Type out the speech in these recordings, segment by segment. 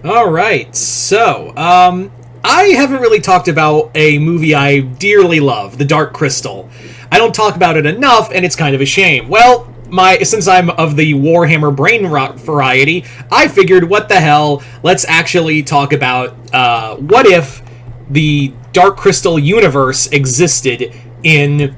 All right, so I haven't really talked about a movie I dearly love, The Dark Crystal. I don't talk about it enough, and it's kind of a shame. Well, since I'm of the Warhammer brain rot variety, I figured, what the hell? Let's actually talk about what if the Dark Crystal universe existed in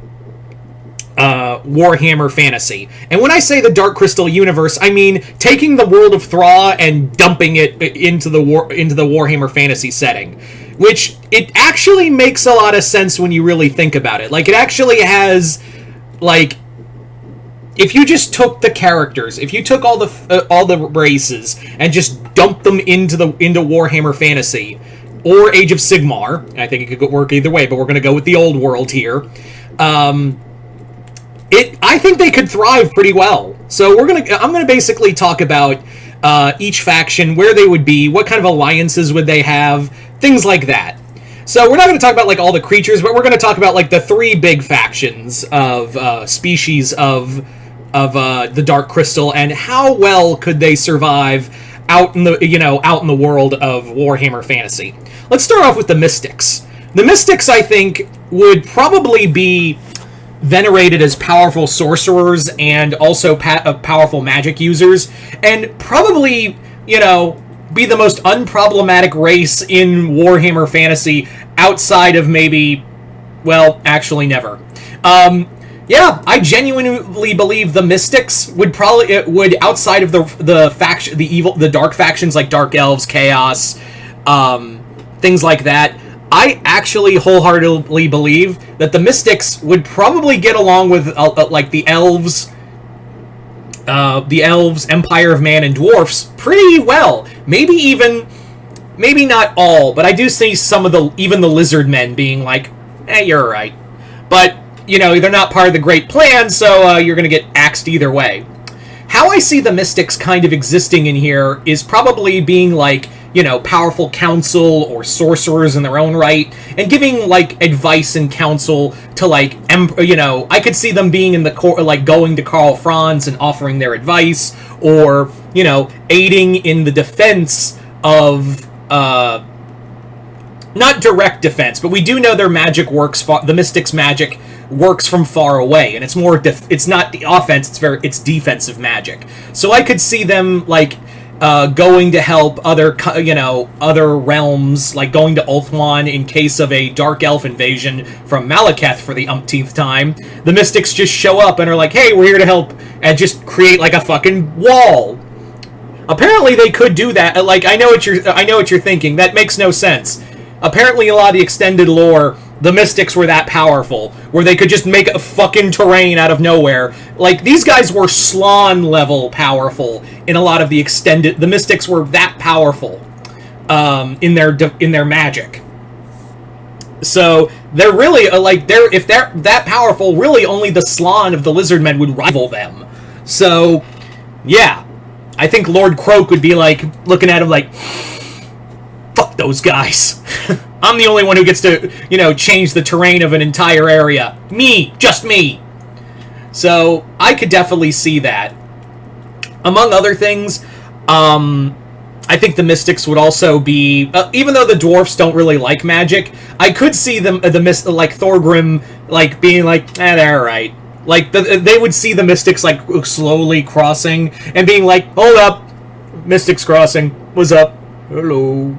Warhammer Fantasy. And when I say the Dark Crystal universe, I mean taking the world of Thra and dumping it into the Warhammer Fantasy setting, which it actually makes a lot of sense when you really think about it. Like, it actually has, like, if you just took the characters, if you took all the races and just dumped them into Warhammer Fantasy or Age of Sigmar, I think it could work either way, but we're going to go with the old world here. I think they could thrive pretty well. So I'm gonna basically talk about each faction, where they would be, what kind of alliances would they have, things like that. So we're not going to talk about like all the creatures, but we're going to talk about like the three big factions of species of the Dark Crystal, and how well could they survive out in the world of Warhammer Fantasy. Let's start off with the Mystics. The Mystics, I think, would probably be venerated as powerful sorcerers and also powerful magic users, and probably, be the most unproblematic race in Warhammer Fantasy outside of maybe, well, actually never. Yeah, I genuinely believe the Mystics would outside of the dark factions like Dark Elves, Chaos, things like that. I actually wholeheartedly believe that the Mystics would probably get along with like the Elves, Empire of Man, and Dwarfs pretty well. Maybe not all, but I do see some of even the Lizard Men being like, you're alright. But, they're not part of the Great Plan, so you're going to get axed either way. How I see the Mystics kind of existing in here is probably being like, powerful council or sorcerers in their own right, and giving, like, advice and counsel to, like, I could see them being in the core, like, going to Karl Franz and offering their advice, or, aiding in the defense of, not direct defense, but we do know their magic works, the Mystics' magic works from far away, and it's more, it's not the offense, it's defensive magic. So I could see them, like, going to help other realms, like going to Ulthuan in case of a Dark Elf invasion from Malekith for the umpteenth time. The Mystics just show up and are like, hey, we're here to help, and just create like a fucking wall. Apparently they could do that. Like, I know what you're thinking. That makes no sense. Apparently a lot of the extended lore, the Mystics were that powerful, where they could just make a fucking terrain out of nowhere. Like, these guys were Slann level powerful in a lot of the extended. The Mystics were that powerful in their magic. So they're really if they're that powerful, really only the Slann of the Lizard Men would rival them. So yeah, I think Lord Croak would be like looking at him like, fuck those guys. I'm the only one who gets to, change the terrain of an entire area. Me, just me. So I could definitely see that. Among other things, I think the Mystics would also be, even though the Dwarfs don't really like magic, I could see them, like Thorgrim, like being like, they're alright. Like, they would see the Mystics, like, slowly crossing, and being like, hold up, Mystics crossing, what's up? Hello.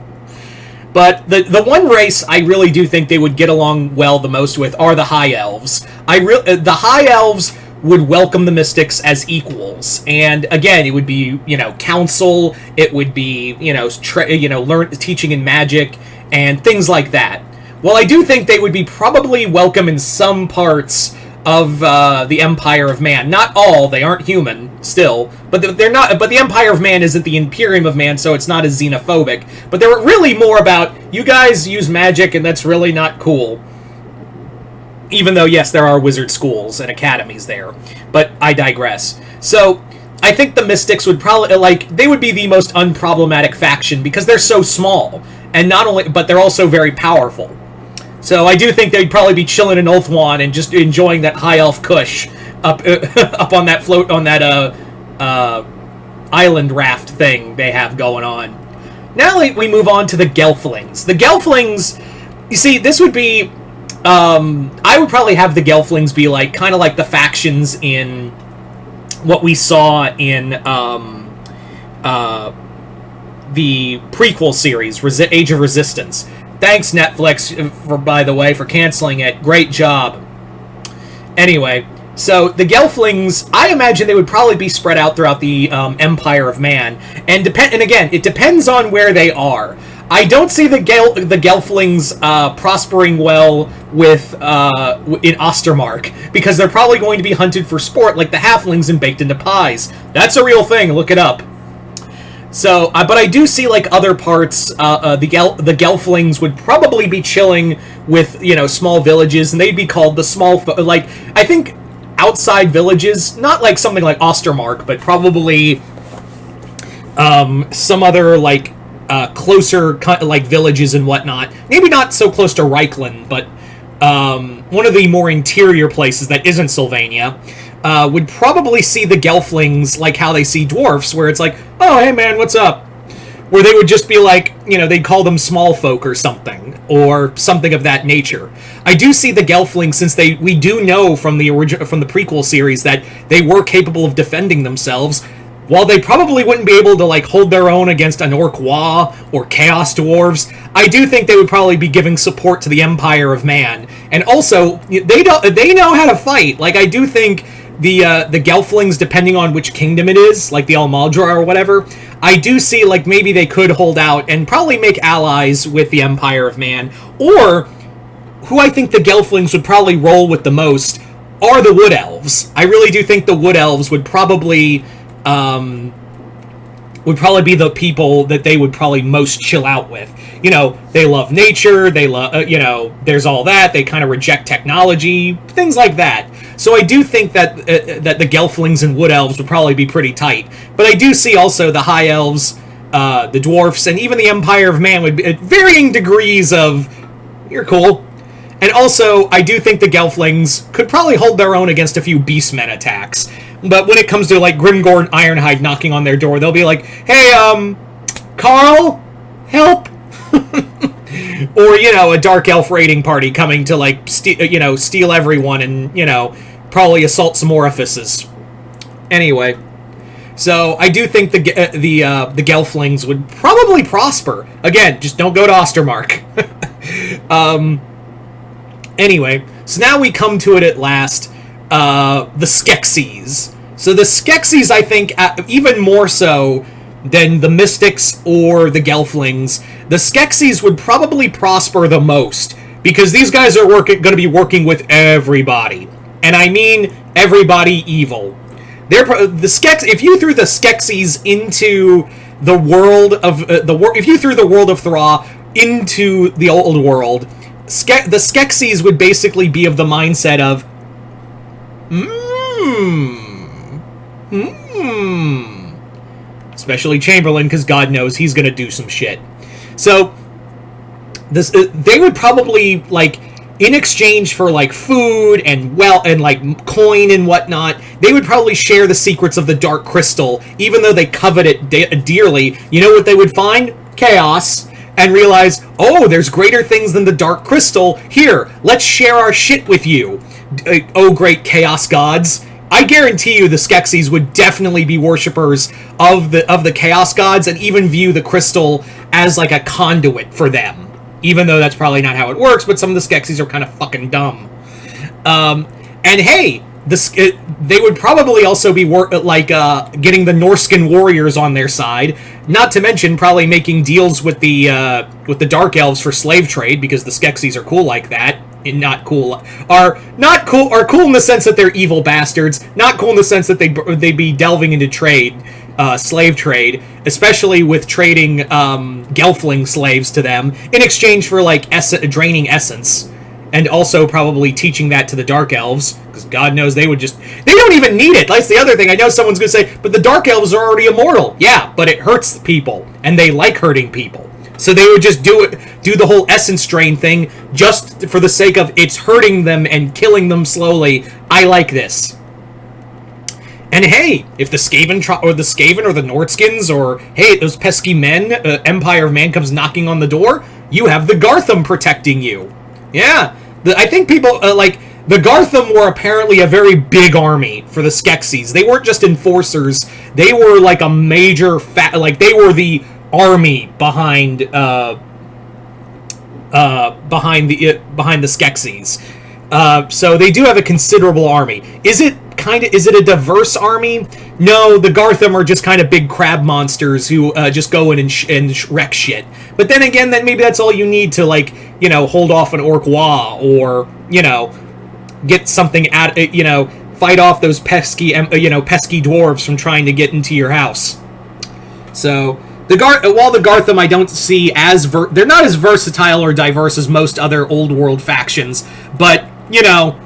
But the one race I really do think they would get along well the most with are the High Elves. The High Elves would welcome the Mystics as equals, and again, it would be council, it would be teaching in magic and things like that. While I do think they would be probably welcome in some parts of the Empire of Man. Not all, they aren't human, still. But they're not. But the Empire of Man isn't the Imperium of Man, so it's not as xenophobic. But they're really more about, you guys use magic, and that's really not cool. Even though, yes, there are wizard schools and academies there. But I digress. So, I think the Mystics would probably, they would be the most unproblematic faction, because they're so small. And not only, but they're also very powerful. So I do think they'd probably be chilling in Ulthuan and just enjoying that high elf kush up on that island raft thing they have going on. now we move on to the Gelflings. The Gelflings, you see, this would be... I would probably have the Gelflings be like kind of like the factions in what we saw in the prequel series, Age of Resistance. Thanks, Netflix, by the way, for canceling it. Great job. Anyway, so the Gelflings, I imagine they would probably be spread out throughout the Empire of Man, and again, it depends on where they are. I don't see the Gelflings prospering well with in Ostermark, because they're probably going to be hunted for sport like the halflings and baked into pies. That's a real thing. Look it up. So, but I do see like other parts. The Gelflings would probably be chilling with small villages, and they'd be called the small. Like I think outside villages, not like something like Ostermark, but probably some other like. Closer like villages and whatnot. Maybe not so close to Reichland, but one of the more interior places that isn't Sylvania would probably see the Gelflings like how they see dwarfs, where it's like, oh, hey man, what's up? Where they would just be like, they'd call them small folk or something of that nature. I do see the Gelflings, since we do know from the prequel series that they were capable of defending themselves. While they probably wouldn't be able to like hold their own against an Orc-Wa or Chaos Dwarves, I do think they would probably be giving support to the Empire of Man. And also, they know how to fight. Like I do think the Gelflings, depending on which kingdom it is, like the Almaldra or whatever, I do see like maybe they could hold out and probably make allies with the Empire of Man. Or who I think the Gelflings would probably roll with the most are the Wood Elves. I really do think the Wood Elves would probably be the people that they would probably most chill out with. They love nature, they love, there's all that, they kind of reject technology, things like that. So I do think that that the Gelflings and Wood Elves would probably be pretty tight. But I do see also the High Elves, the Dwarfs, and even the Empire of Man would be at varying degrees of, you're cool. And also, I do think the Gelflings could probably hold their own against a few Beastmen attacks. But when it comes to, like, Grimgor and Ironhide knocking on their door, they'll be like, hey, Carl, help? Or, a Dark Elf raiding party coming to, like, steal everyone and, probably assault some orifices. Anyway, so I do think the Gelflings would probably prosper. Again, just don't go to Ostermark. Anyway, so now we come to it at last. The Skeksis. So the Skeksis, I think, even more so than the Mystics or the Gelflings, the Skeksis would probably prosper the most, because these guys are going to be working with everybody, and I mean everybody evil. If you threw the Skeksis into the world of if you threw the world of Thra into the old world, the Skeksis would basically be of the mindset of, especially Chamberlain, because God knows he's gonna do some shit. So they would probably, like, in exchange for like food and like coin and whatnot, they would probably share the secrets of the Dark Crystal, even though they covet it dearly. You know what they would find? Chaos. And realize, oh, there's greater things than the Dark Crystal. Here, let's share our shit with you, oh great Chaos Gods. I guarantee you the Skeksis would definitely be worshippers of the Chaos Gods, and even view the crystal as like a conduit for them. Even though that's probably not how it works, but some of the Skeksis are kind of fucking dumb. And hey, they would probably also be getting the Norscan warriors on their side. Not to mention probably making deals with the Dark Elves for slave trade, because the Skeksis are cool like that. And are cool in the sense that they're evil bastards. Not cool in the sense that they'd be delving into slave trade, especially with trading Gelfling slaves to them in exchange for like draining essence. And also probably teaching that to the Dark Elves, because God knows they don't even need it. That's the other thing. I know someone's going to say, but the Dark Elves are already immortal. Yeah, but it hurts people, and they like hurting people. So they would just do the whole essence drain thing, just for the sake of it's hurting them and killing them slowly. I like this. And hey, if the Skaven or the Nordskins, or hey, those pesky men, Empire of Man comes knocking on the door, you have the Gartham protecting you. Yeah, I think people like the Gartham were apparently a very big army for the Skeksis. They weren't just enforcers; they were like a major like they were the army behind the Skeksis. So they do have a considerable army. Is it a diverse army? No, the Gartham are just kind of big crab monsters who just go in and wreck shit. But then again, maybe that's all you need to, like, you know, hold off an Orc-Wa, or, you know, get something at, you know, fight off those pesky dwarves from trying to get into your house. So while the Gartham I don't see as they're not as versatile or diverse as most other old world factions, but, you know,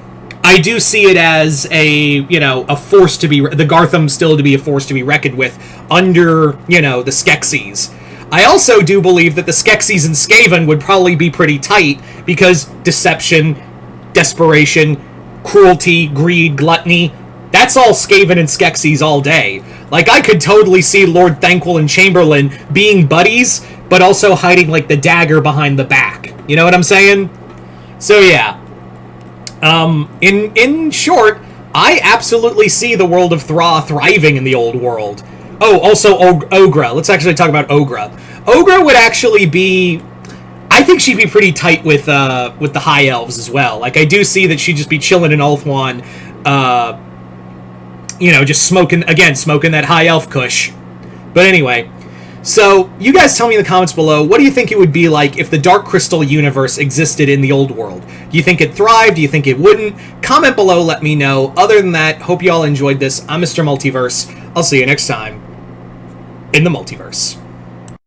I do see it as a force to be, the Gartham still to be a force to be reckoned with under, you know, the Skeksis. I also do believe that the Skeksis and Skaven would probably be pretty tight, because deception, desperation, cruelty, greed, gluttony, that's all Skaven and Skeksis all day. Like, I could totally see Lord Thanquol and Chamberlain being buddies, but also hiding, like, the dagger behind the back. You know what I'm saying? So, yeah. In short, I absolutely see the world of Thra thriving in the old world. Oh, also Ogra. Let's actually talk about Ogra. Ogra would actually be, I think she'd be pretty tight with the High Elves as well. Like, I do see that she'd just be chilling in Ulthuan, you know, just smoking that High Elf kush. But anyway, so you guys tell me in the comments below, what do you think it would be like if the Dark Crystal universe existed in the old world? Do you think it thrived? Do you think it wouldn't? Comment below, let me know. Other than that, hope you all enjoyed this. I'm Mr. Multiverse. I'll see you next time in the multiverse.